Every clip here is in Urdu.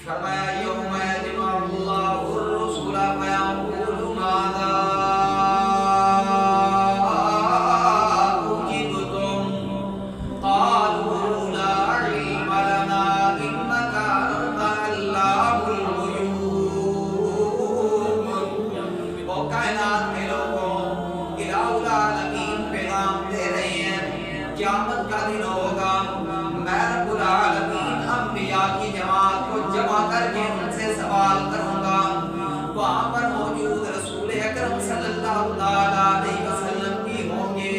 فرمایا یوم یجمع اللہ الرسل فیقول ماذا اجبتم قالوا لا علم لنا انك انت علام الغیوب۔ وہ کائنات کے لوگوں الہ العالمین پیغام دے رہے ہیں قیامت کا دن ہوگا، میں رب العالمین انبیاء کی جماعت کو جمع کر کے ان سے سوال کروں گا۔ وہاں پر موجود رسول اکرم صلی اللہ علیہ وسلم بھی ہوں گے،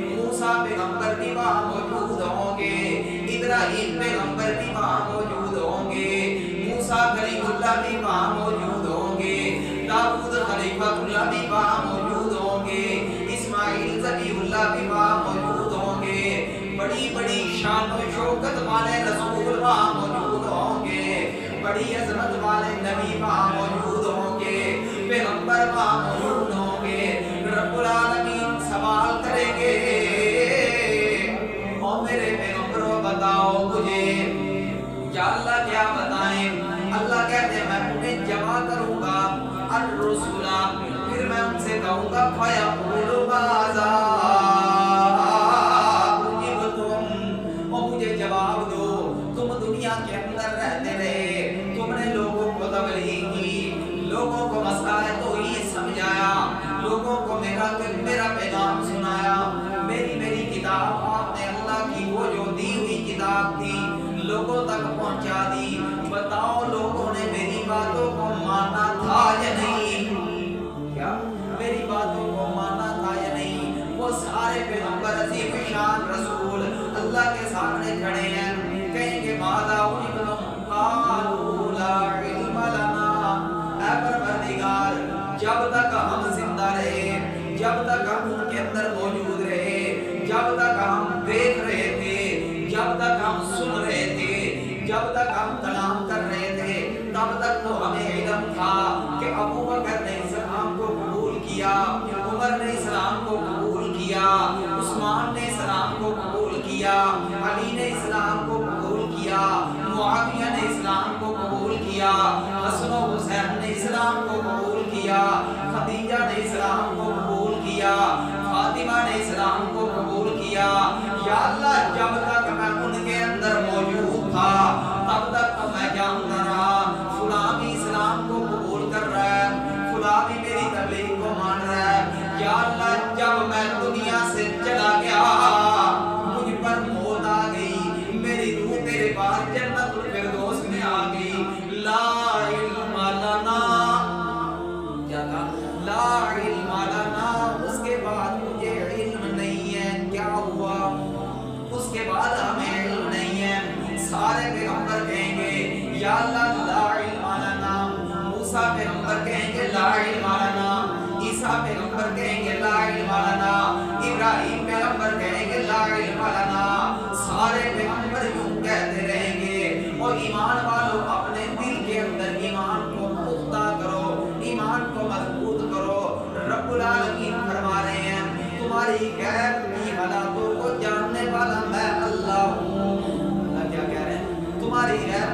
موسیٰ پیغمبر بھی وہاں موجود ہوں گے، ابراہیم پیغمبر بھی وہاں موجود ہوں گے، موسیٰ کلیم اللہ بھی وہاں موجود ہوں گے، داؤد خلیفہ اللہ بھی وہاں موجود ہوں گے، اسماعیل ذبیح اللہ بھی وہاں موجود ہوں گے، بڑی بڑی شان و شوکت والے رسول وہاں موجود ہوں گے، بڑی عظمت والے نبی وہاں موجود ہوں گے، پیغمبر وہاں موجود ہوں گے۔ رب العالمین سوال کریں گے، او میرے پیغمبروں بتاؤ مجھے، یا اللہ کیا بتائیں؟ اللہ کہتے ہیں میں انہیں جمع کروں گا الرسول، پھر میں ان سے کہوں گا فیقول ماذا اجبتم، اور مجھے جواب دو، تم دنیا کے اندر رہتے رہے، تم نے لوگوں کو تبلیغ کی، لوگوں کو مسائل توحید سمجھایا، لوگوں کو میرا پیغام سنایا، میری کتاب آپ نے اللہ کی وہ جو دی ہوئی کتاب تھی لوگوں تک پہنچا دی، بتاؤ لوگوں نے میری باتوں کو مانا تھا یا نہیں؟ کیا میری باتوں کو مانا تھا یا نہیں؟ وہ سارے پیغمبر عظیم شان رسول اللہ کے سامنے کھڑے ہیں، کہیں گے ماذا اجبتم قالوا لا علم لنا، اے پروردگار جب تک ہم زندہ رہے، جب تک ہم ان کے اندر موجود رہے، جب تک ہم دیکھ رہے تھے، جب تک ہم سن رہے تھے، جب تک ہم کلام کر رہے تھے، تب تک تو ہمیں علم تھا کہ ابو بکر نے اسلام کو قبول کیا، عمر نے اسلام کو قبول کیا، عثمان نے اسلام کو قبول کیا، علی نے اسلام کو قبول کیا، معاویہ نے اسلام کو قبول کیا، حسن و حسین نے اسلام کو قبول کیا، خدیجہ نے اسلام کو قبول کیا، فاطمہ نے اسلام کو قبول کیا۔ یا اللہ جب تک میں ان کے اندر موجود تھا تب تک تو میں جانتا رہا فلاں بھی اسلام کو قبول کر رہا ہے، فلاں بھی میری تبلیغ کو مان رہا ہے۔ یا اللہ جب میں دنیا سے چلا گیا، مجھ پر موت آ گئی، میری روح تیرے پاس جنت الفردوس میں آ گئی، لا علم لنا، کیا کہا؟ لا علم لنا، اس کے بعد مجھے علم نہیں ہے کیا ہوا، اس کے بعد ہمیں علم نہیں ہے۔ سارے پیغمبر کہیں گے یا اللہ لا علم لنا، موسیٰ پیغمبر کہیں گے لا علم لنا، عیسیٰ پیغمبر کہیں گے لا علم لنا، ابراہیم پیغمبر کہیں گے لا علم لنا، سارے پیغمبر یوں کہتے رہیں گے۔ اور ایمان والوں اپنے دل کے اندر ایمان کو پختہ کرو، ایمان کو مضبوط کرو۔ رب العالمین فرما رہے ہیں تمہاری غیب کی حالاتوں کو جاننے والا میں اللہ ہوں۔ اللہ کیا کہہ رہے ہیں؟ تمہاری غیب